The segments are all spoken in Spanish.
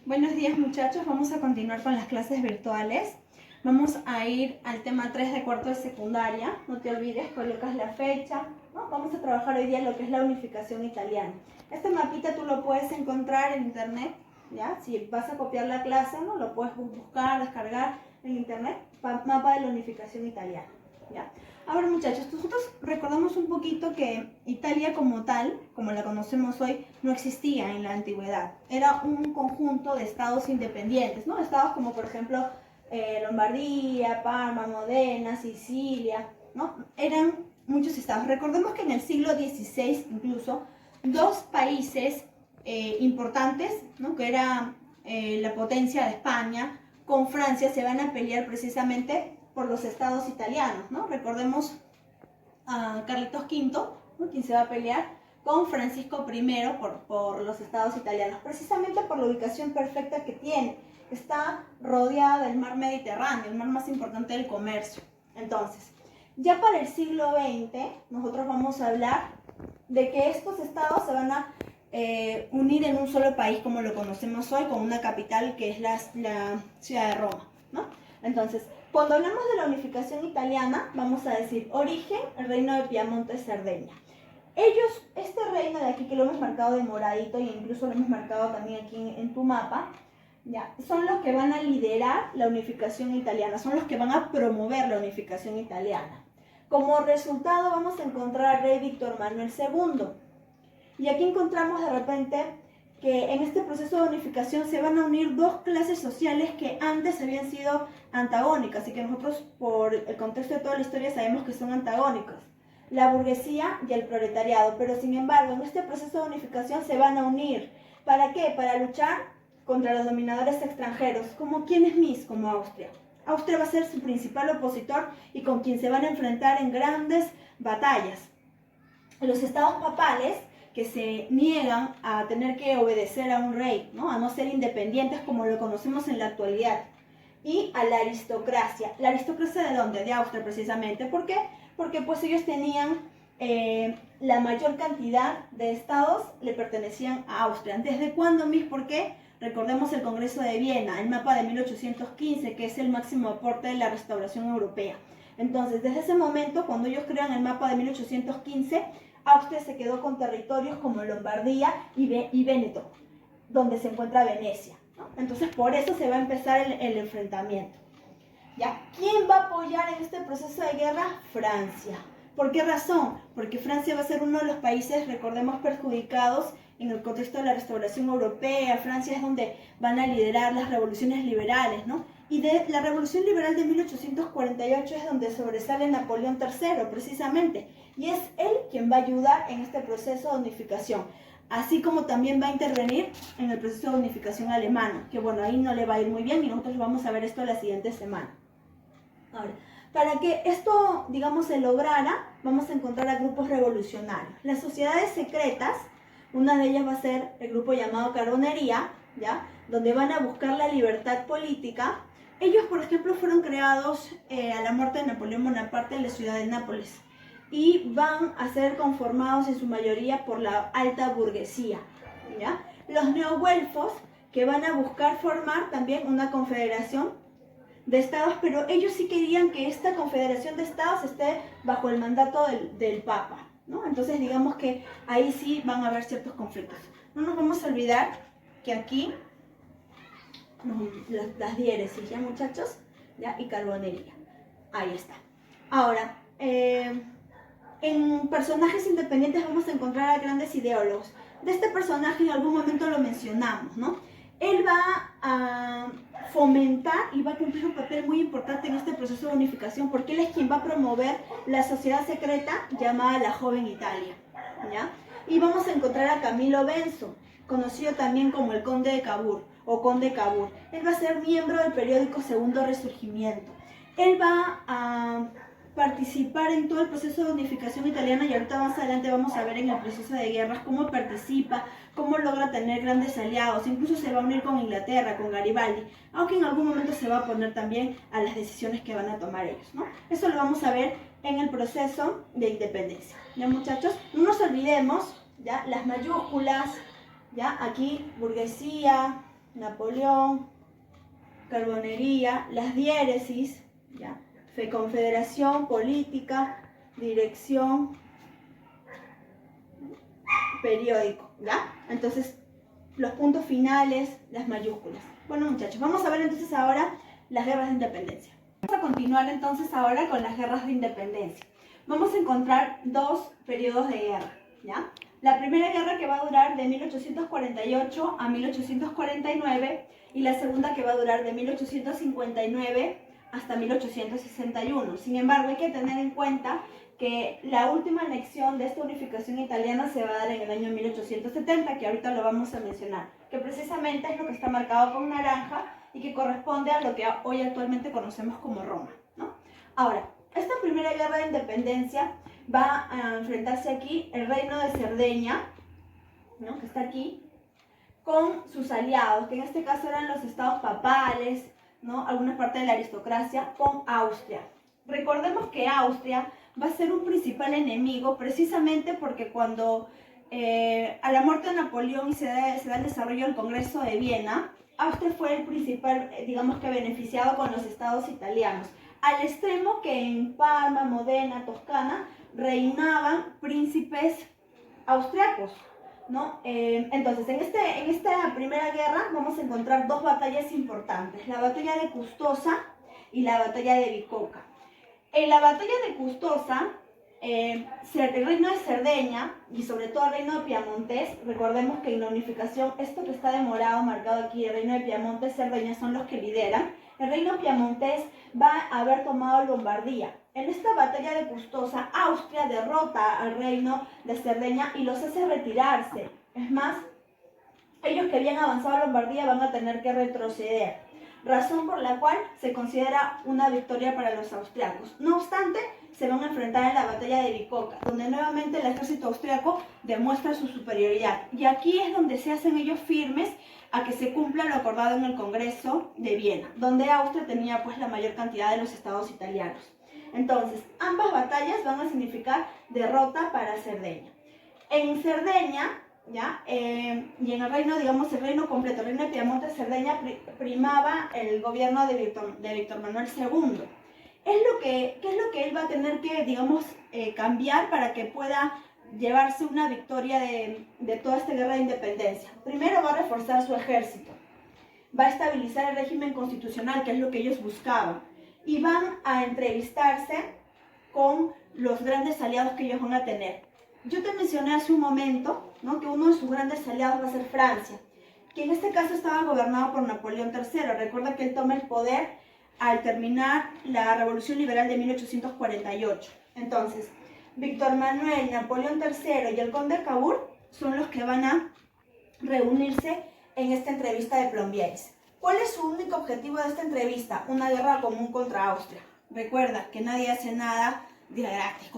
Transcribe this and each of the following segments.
Buenos días muchachos, vamos a continuar con las clases virtuales. Vamos a ir al tema 3 de cuarto de secundaria. No te olvides, colocas la fecha, ¿no? Vamos a trabajar hoy día lo que es la unificación italiana. Este mapita tú lo puedes encontrar en internet, ¿ya? Si vas a copiar la clase, ¿no? Lo puedes buscar, descargar en internet, mapa de la unificación italiana, ¿ya? Ahora muchachos, nosotros recordamos un poquito que Italia como tal, como la conocemos hoy, no existía en la antigüedad. Era un conjunto de estados independientes, ¿no? Estados como por ejemplo Lombardía, Parma, Modena, Sicilia, ¿no? Eran muchos estados. Recordemos que en el siglo XVI incluso dos países importantes, ¿no? Que era la potencia de España con Francia, se van a pelear precisamente por los estados italianos, ¿no? Recordemos a Carlitos V, ¿no? Quien se va a pelear con Francisco I por los estados italianos, precisamente por la ubicación perfecta que tiene. Está rodeada del mar Mediterráneo, el mar más importante del comercio. Entonces, ya para el siglo XX, nosotros vamos a hablar de que estos estados se van a unir en un solo país como lo conocemos hoy, con una capital que es la ciudad de Roma, ¿no? Entonces, cuando hablamos de la unificación italiana, vamos a decir origen, el reino de Piamonte, Cerdeña. Ellos, este reino de aquí que lo hemos marcado de moradito e incluso lo hemos marcado también aquí en tu mapa, ya, son los que van a liderar la unificación italiana, son los que van a promover la unificación italiana. Como resultado vamos a encontrar al rey Víctor Manuel II. Y aquí encontramos de repente que en este proceso de unificación se van a unir dos clases sociales que antes habían sido antagónicas y que nosotros por el contexto de toda la historia sabemos que son antagónicas, la burguesía y el proletariado, pero sin embargo en este proceso de unificación se van a unir. ¿Para qué? Para luchar contra los dominadores extranjeros, como ¿quién es MIS? Como Austria. Austria va a ser su principal opositor y con quien se van a enfrentar en grandes batallas. Los estados papales que se niegan a tener que obedecer a un rey, ¿no? A no ser independientes como lo conocemos en la actualidad. Y a la aristocracia. ¿La aristocracia de dónde? De Austria precisamente. ¿Por qué? Porque pues ellos tenían la mayor cantidad de estados le pertenecían a Austria. ¿Desde cuándo, Miss? ¿Por qué? Recordemos el Congreso de Viena, el mapa de 1815, que es el máximo aporte de la restauración europea. Entonces, desde ese momento, cuando ellos crean el mapa de 1815, Austria se quedó con territorios como Lombardía y Véneto, donde se encuentra Venecia, ¿no? Entonces, por eso se va a empezar el enfrentamiento. ¿Ya? ¿Quién va a apoyar en este proceso de guerra? Francia. ¿Por qué razón? Porque Francia va a ser uno de los países, recordemos, perjudicados en el contexto de la restauración europea. Francia es donde van a liderar las revoluciones liberales, ¿no? Y de la revolución liberal de 1848 es donde sobresale Napoleón III, precisamente. Y es él quien va a ayudar en este proceso de unificación. Así como también va a intervenir en el proceso de unificación alemana, que bueno, ahí no le va a ir muy bien y nosotros vamos a ver esto la siguiente semana. Ahora, para que esto, digamos, se lograra, vamos a encontrar a grupos revolucionarios. Las sociedades secretas, una de ellas va a ser el grupo llamado Carbonería, ¿ya? Donde van a buscar la libertad política. Ellos, por ejemplo, fueron creados a la muerte de Napoleón Bonaparte en la ciudad de Nápoles y van a ser conformados en su mayoría por la alta burguesía, ¿ya? Los neoguelfos, que van a buscar formar también una confederación de estados, pero ellos sí querían que esta confederación de estados esté bajo el mandato del Papa, ¿no? Entonces digamos que ahí sí van a haber ciertos conflictos. No nos vamos a olvidar que aquí las diéresis, ¿ya muchachos? ¿Ya? Y carbonería. Ahí está. Ahora, en personajes independientes vamos a encontrar a grandes ideólogos. De este personaje en algún momento lo mencionamos, ¿no? Él va a fomentar y va a cumplir un papel muy importante en este proceso de unificación porque él es quien va a promover la sociedad secreta llamada la Joven Italia, ¿ya? Y vamos a encontrar a Camilo Benso, conocido también como el Conde de Cavour o Conde Cavour. Él va a ser miembro del periódico Segundo Resurgimiento. Él va a participar en todo el proceso de unificación italiana y ahorita más adelante vamos a ver en el proceso de guerras cómo participa, cómo logra tener grandes aliados, incluso se va a unir con Inglaterra, con Garibaldi, aunque en algún momento se va a oponer también a las decisiones que van a tomar ellos, ¿no? Eso lo vamos a ver en el proceso de independencia. ¿Ya muchachos? No nos olvidemos, ¿ya? Las mayúsculas, ¿ya? Aquí burguesía, Napoleón, Carbonería, las diéresis, ¿ya? Confederación, política, dirección, periódico, ¿ya? Entonces, los puntos finales, las mayúsculas. Bueno, muchachos, vamos a ver entonces ahora las guerras de independencia. Vamos a continuar entonces ahora con las guerras de independencia. Vamos a encontrar dos periodos de guerra, ¿ya? La primera guerra que va a durar de 1848 a 1849 y la segunda que va a durar de 1859 hasta 1861. Sin embargo, hay que tener en cuenta que la última anexión de esta unificación italiana se va a dar en el año 1870, que ahorita lo vamos a mencionar, que precisamente es lo que está marcado con naranja y que corresponde a lo que hoy actualmente conocemos como Roma, ¿no? Ahora, esta primera guerra de independencia va a enfrentarse aquí el reino de Cerdeña, ¿no? Que está aquí, con sus aliados, que en este caso eran los estados papales, ¿no? Alguna parte de la aristocracia, con Austria. Recordemos que Austria va a ser un principal enemigo precisamente porque cuando a la muerte de Napoleón y se da el desarrollo del Congreso de Viena, Austria fue el principal, digamos que beneficiado con los estados italianos, al extremo que en Parma, Modena, Toscana reinaban príncipes austriacos, ¿no? Entonces, en esta primera guerra vamos a encontrar dos batallas importantes, la batalla de Custoza y la batalla de Bicocca. En la batalla de Custoza, el reino de Cerdeña y sobre todo el reino de Piamontes, recordemos que en la unificación, esto que está de morado marcado aquí, el reino de Piamonte, Cerdeña son los que lideran. El reino Piamontés va a haber tomado Lombardía. En esta batalla de Custoza, Austria derrota al reino de Cerdeña y los hace retirarse. Es más, ellos que habían avanzado a Lombardía van a tener que retroceder, razón por la cual se considera una victoria para los austriacos. No obstante, se van a enfrentar en la batalla de Bicocca, donde nuevamente el ejército austriaco demuestra su superioridad. Y aquí es donde se hacen ellos firmes a que se cumpla lo acordado en el Congreso de Viena, donde Austria tenía pues la mayor cantidad de los estados italianos. Entonces, ambas batallas van a significar derrota para Cerdeña. En Cerdeña, ¿ya? Y en el reino, digamos, el reino completo, el reino de Piamonte, Cerdeña, primaba el gobierno de Víctor Manuel II. ¿Qué es lo que él va a tener que, digamos, cambiar para que pueda llevarse una victoria de toda esta guerra de independencia? Primero va a reforzar su ejército, va a estabilizar el régimen constitucional, que es lo que ellos buscaban, y van a entrevistarse con los grandes aliados que ellos van a tener. Yo te mencioné hace un momento, ¿no?, que uno de sus grandes aliados va a ser Francia, que en este caso estaba gobernado por Napoleón III. Recuerda que él toma el poder al terminar la Revolución Liberal de 1848. Entonces, Víctor Manuel, Napoleón III y el conde Cavour son los que van a reunirse en esta entrevista de Plombières. ¿Cuál es su único objetivo de esta entrevista? Una guerra común contra Austria. Recuerda que nadie hace nada de gratis,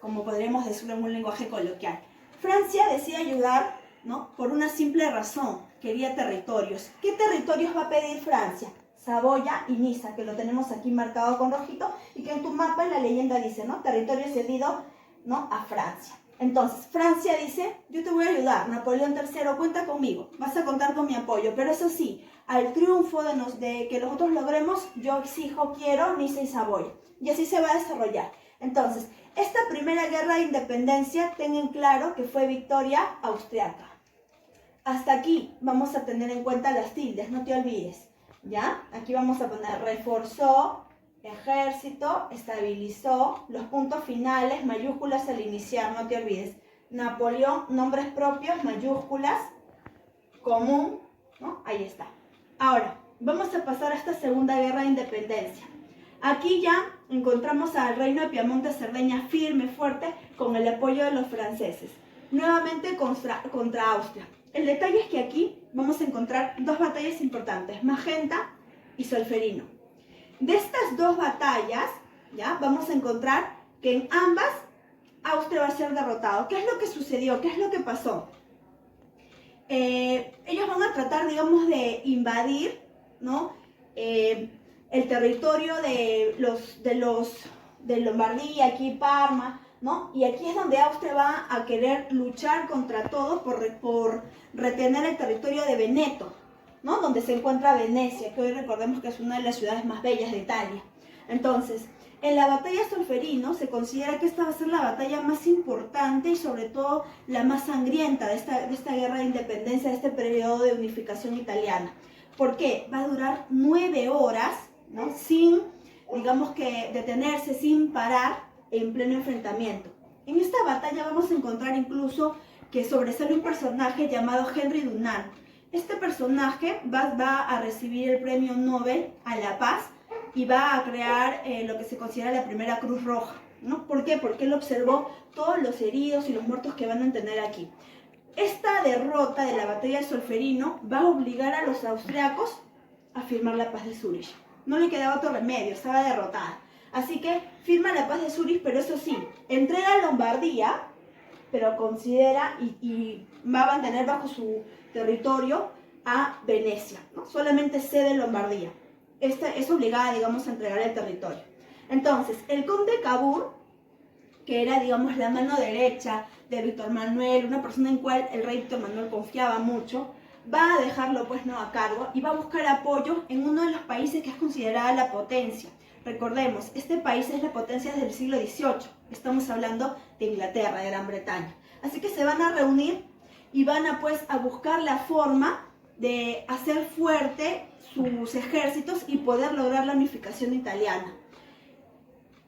como podríamos decirlo en un lenguaje coloquial. Francia decide ayudar, ¿no?, por una simple razón: quería territorios. ¿Qué territorios va a pedir Francia? Saboya y Niza, que lo tenemos aquí marcado con rojito, y que en tu mapa en la leyenda dice, ¿no?, territorio cedido, ¿no?, a Francia. Entonces, Francia dice, yo te voy a ayudar, Napoleón III, cuenta conmigo, vas a contar con mi apoyo, pero eso sí, al triunfo de que nosotros logremos, yo exijo, quiero Niza y Saboya. Y así se va a desarrollar. Entonces, esta primera guerra de independencia, tengan claro que fue victoria austriaca. Hasta aquí vamos a tener en cuenta las tildes, no te olvides, ¿ya? Aquí vamos a poner reforzó, ejército, estabilizó, los puntos finales, mayúsculas al iniciar, no te olvides. Napoleón, nombres propios, mayúsculas, común, ¿no? Ahí está. Ahora, vamos a pasar a esta segunda guerra de independencia. Aquí ya encontramos al reino de Piamonte, Cerdeña firme, fuerte, con el apoyo de los franceses. Nuevamente contra Austria. El detalle es que aquí vamos a encontrar dos batallas importantes, Magenta y Solferino. De estas dos batallas, ¿ya?, vamos a encontrar que en ambas Austria va a ser derrotado. ¿Qué es lo que sucedió? ¿Qué es lo que pasó? Ellos van a tratar, digamos, de invadir, ¿no?, el territorio de Lombardía, aquí Parma, ¿no? Y aquí es donde Austria va a querer luchar contra todo por retener el territorio de Veneto. ¿no? Donde se encuentra Venecia, que hoy recordemos que es una de las ciudades más bellas de Italia. Entonces, en la batalla de Solferino se considera que esta va a ser la batalla más importante y sobre todo la más sangrienta de esta guerra de independencia, de este periodo de unificación italiana. ¿Por qué? Va a durar 9 horas, ¿no? Sin, digamos que, detenerse, sin parar, en pleno enfrentamiento. En esta batalla vamos a encontrar incluso que sobresale un personaje llamado Henry Dunant. Este personaje va a recibir el premio Nobel a la Paz y va a crear lo que se considera la primera Cruz Roja, ¿no? ¿Por qué? Porque él observó todos los heridos y los muertos que van a tener aquí. Esta derrota de la batalla de Solferino va a obligar a los austriacos a firmar la paz de Zúrich. No le quedaba otro remedio, estaba derrotada. Así que firma la paz de Zúrich, pero eso sí, entrega Lombardía, pero considera y va a mantener bajo su territorio a Venecia, ¿no? Solamente cede Lombardía. Esta es obligada, digamos, a entregar el territorio. Entonces, el conde Cavour, que era, digamos, la mano derecha de Víctor Manuel, una persona en cual el rey Víctor Manuel confiaba mucho, va a dejarlo, pues, no a cargo y va a buscar apoyo en uno de los países que es considerada la potencia. Recordemos, este país es la potencia desde el siglo XVIII. Estamos hablando de Inglaterra, de Gran Bretaña. Así que se van a reunir y van a, pues, a buscar la forma de hacer fuerte sus ejércitos y poder lograr la unificación italiana.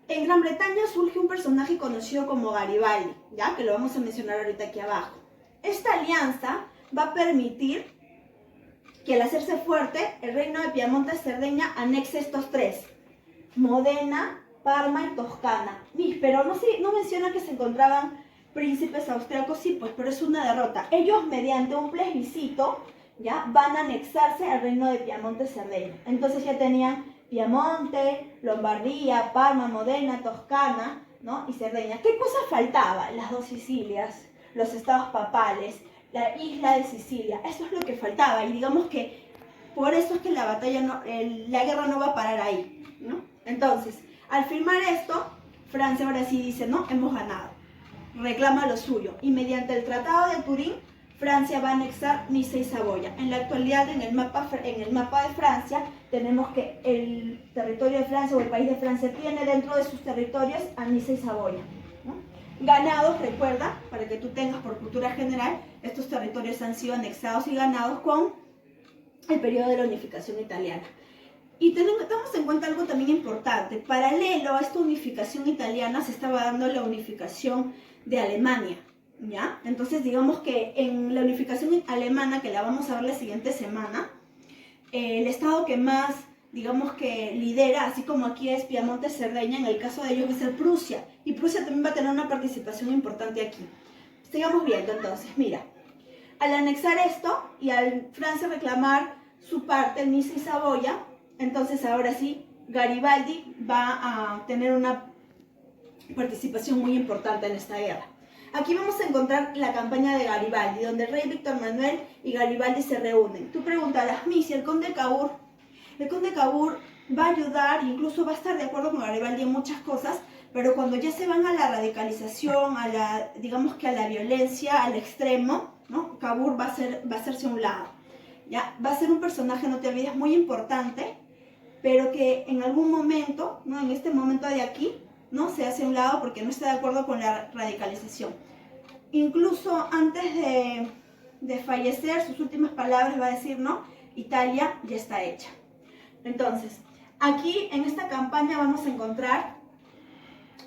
En Gran Bretaña surge un personaje conocido como Garibaldi, ¿ya? Que lo vamos a mencionar ahorita aquí abajo. Esta alianza va a permitir que al hacerse fuerte, el reino de Piamonte y Cerdeña anexe estos tres: Modena, Parma y Toscana. Pero no menciona que se encontraban príncipes austriacos, sí, pues, pero es una derrota. Ellos, mediante un plebiscito, ya van a anexarse al reino de Piamonte y Cerdeña. Entonces ya tenían Piamonte, Lombardía, Parma, Modena, Toscana, ¿no? Y Cerdeña. ¿Qué cosa faltaba? Las dos Sicilias, los estados papales, la isla de Sicilia. Eso es lo que faltaba. Y digamos que por eso es que la guerra no va a parar ahí, ¿no? Entonces, al firmar esto, Francia ahora sí dice, no, hemos ganado. Reclama lo suyo. Y mediante el Tratado de Turín, Francia va a anexar Niza y Saboya. En la actualidad, en el mapa de Francia, tenemos que el territorio de Francia o el país de Francia tiene dentro de sus territorios a Niza y Saboya, ¿no? Ganados, recuerda, para que tú tengas por cultura general, estos territorios han sido anexados y ganados con el periodo de la unificación italiana. Y tenemos en cuenta algo también importante. Paralelo a esta unificación italiana se estaba dando la unificación de Alemania, ¿ya? Entonces, digamos que en la unificación alemana, que la vamos a ver la siguiente semana, el estado que más, digamos que lidera, así como aquí es Piamonte, Cerdeña, en el caso de ellos va a ser Prusia. Y Prusia también va a tener una participación importante aquí. Sigamos viendo entonces, mira. Al anexar esto y al Francia reclamar su parte, Niza y Saboya, entonces ahora sí, Garibaldi va a tener una participación muy importante en esta guerra. Aquí vamos a encontrar la campaña de Garibaldi, donde el rey Víctor Manuel y Garibaldi se reúnen. Tú preguntarás, Missy, el conde Cavour va a ayudar, incluso va a estar de acuerdo con Garibaldi en muchas cosas, pero cuando ya se van a la radicalización, digamos que a la violencia, al extremo, ¿no? Cavour va a hacerse a un lado. ¿Ya? Va a ser un personaje, no te olvides, muy importante, pero que en algún momento, ¿no? En este momento de aquí, ¿no? Se hace a un lado porque no está de acuerdo con la radicalización. Incluso antes de fallecer, sus últimas palabras va a decir, ¿no? Italia ya está hecha. Entonces, aquí en esta campaña vamos a encontrar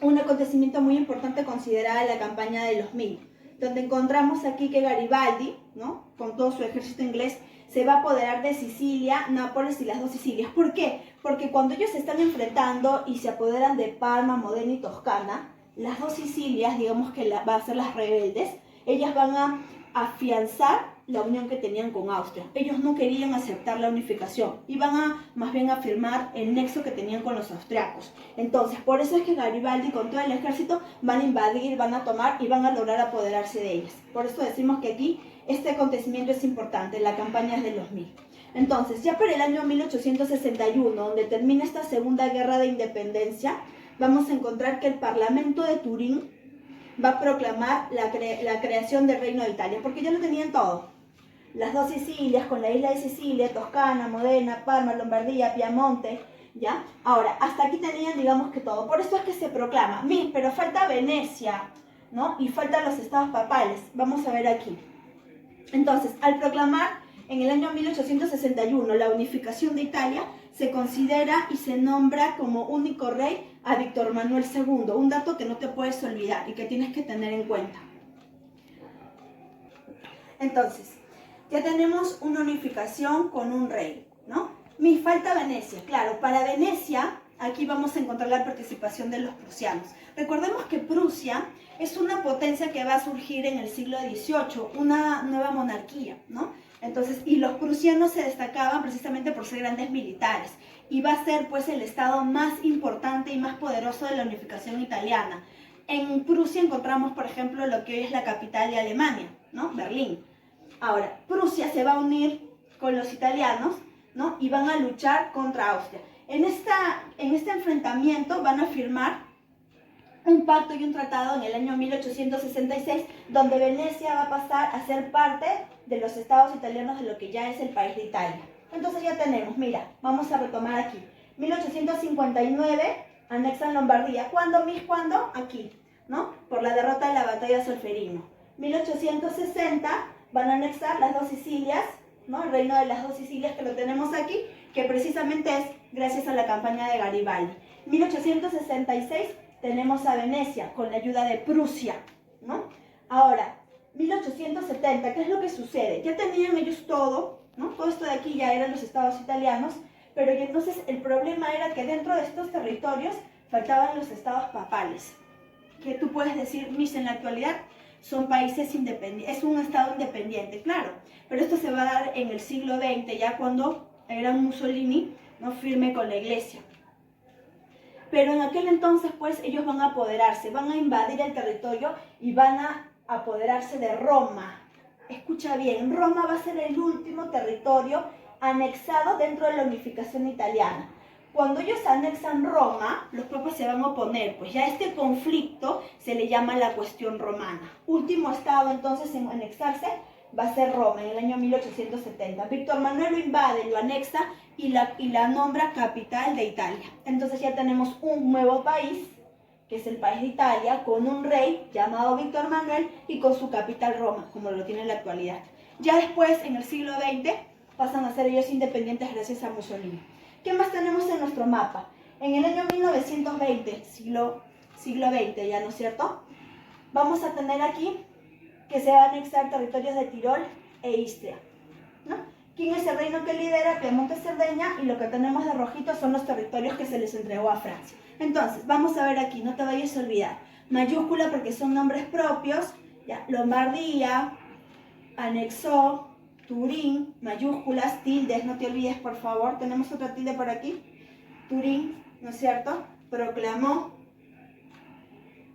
un acontecimiento muy importante considerada la campaña de los 1000, donde encontramos aquí que Garibaldi, ¿no? Con todo su ejército inglés, se va a apoderar de Sicilia, Nápoles y las dos Sicilias. ¿Por qué? Porque cuando ellos se están enfrentando y se apoderan de Parma, Modena y Toscana, las dos Sicilias, digamos que van a ser las rebeldes, ellas van a afianzar la unión que tenían con Austria. Ellos no querían aceptar la unificación y van a más bien a firmar el nexo que tenían con los austriacos. Entonces, por eso es que Garibaldi con todo el ejército van a invadir, van a tomar y van a lograr apoderarse de ellas. Por eso decimos que aquí este acontecimiento es importante, la campaña es de los 1000. Entonces, ya para el año 1861, donde termina esta segunda guerra de independencia, vamos a encontrar que el Parlamento de Turín va a proclamar la creación del Reino de Italia, porque ya lo tenían todo. las dos Sicilias, con la isla de Sicilia, Toscana, Modena, Parma, Lombardía, Piamonte, ¿ya? Ahora, hasta aquí tenían, digamos que todo. Por eso es que se proclama, pero falta Venecia, ¿no? Y faltan los estados papales. Vamos a ver aquí. Entonces, al proclamar en el año 1861 la unificación de Italia, se considera y se nombra como único rey a Víctor Manuel II. Un dato que no te puedes olvidar y que tienes que tener en cuenta. Entonces, ya tenemos una unificación con un rey, ¿no? Falta Venecia. Claro, para Venecia, aquí vamos a encontrar la participación de los prusianos. Recordemos que Prusia es una potencia que va a surgir en el siglo XVIII, una nueva monarquía, ¿no? Entonces, y los prusianos se destacaban precisamente por ser grandes militares. Y va a ser, pues, el estado más importante y más poderoso de la unificación italiana. En Prusia encontramos, por ejemplo, lo que hoy es la capital de Alemania, ¿no? Berlín. Ahora, Prusia se va a unir con los italianos, ¿no? Y van a luchar contra Austria. En este enfrentamiento van a firmar un pacto y un tratado en el año 1866, donde Venecia va a pasar a ser parte de los estados italianos de lo que ya es el país de Italia. Entonces ya tenemos, mira, vamos a retomar aquí. 1859 anexan Lombardía. ¿Cuándo, Miss? ¿Cuándo? Aquí, ¿no? Por la derrota de la batalla de Solferino. 1860 van a anexar las dos Sicilias, ¿no? El reino de las dos Sicilias, que lo tenemos aquí, que precisamente es gracias a la campaña de Garibaldi. 1866 tenemos a Venecia con la ayuda de Prusia, ¿no? Ahora, 1870, ¿qué es lo que sucede? Ya tenían ellos todo, ¿no? Todo esto de aquí ya eran los estados italianos, pero y entonces el problema era que dentro de estos territorios faltaban los estados papales, que tú puedes decir, Miss, en la actualidad son países independientes, es un estado independiente, claro, pero esto se va a dar en el siglo XX, ya cuando era Mussolini, ¿no? Firme con la iglesia. Pero en aquel entonces, pues, ellos van a apoderarse, van a invadir el territorio y van a apoderarse de Roma. Escucha bien, Roma va a ser el último territorio anexado dentro de la unificación italiana. Cuando ellos anexan Roma, los papas se van a oponer, pues ya este conflicto se le llama la cuestión romana. Último estado entonces en anexarse va a ser Roma en el año 1870. Víctor Manuel lo invade, lo anexa y la nombra capital de Italia. Entonces ya tenemos un nuevo país, que es el país de Italia, con un rey llamado Víctor Manuel y con su capital Roma, como lo tiene en la actualidad. Ya después, en el siglo XX, pasan a ser ellos independientes gracias a Mussolini. ¿Qué más tenemos en nuestro mapa? En el año 1920, siglo XX ya, ¿no es cierto? Vamos a tener aquí que se va a anexar territorios de Tirol e Istria, ¿no? ¿Quién es el reino que lidera? Piamonte, Cerdeña, y lo que tenemos de rojito son los territorios que se les entregó a Francia. Entonces, vamos a ver aquí, no te vayas a olvidar. Mayúscula porque son nombres propios, ya, Lombardía, anexó, Turín, mayúsculas, tildes, no te olvides por favor, tenemos otra tilde por aquí, Turín, ¿no es cierto? Proclamó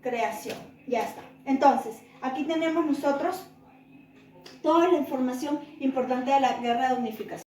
creación, ya está. Entonces, aquí tenemos nosotros toda la información importante de la guerra de unificación.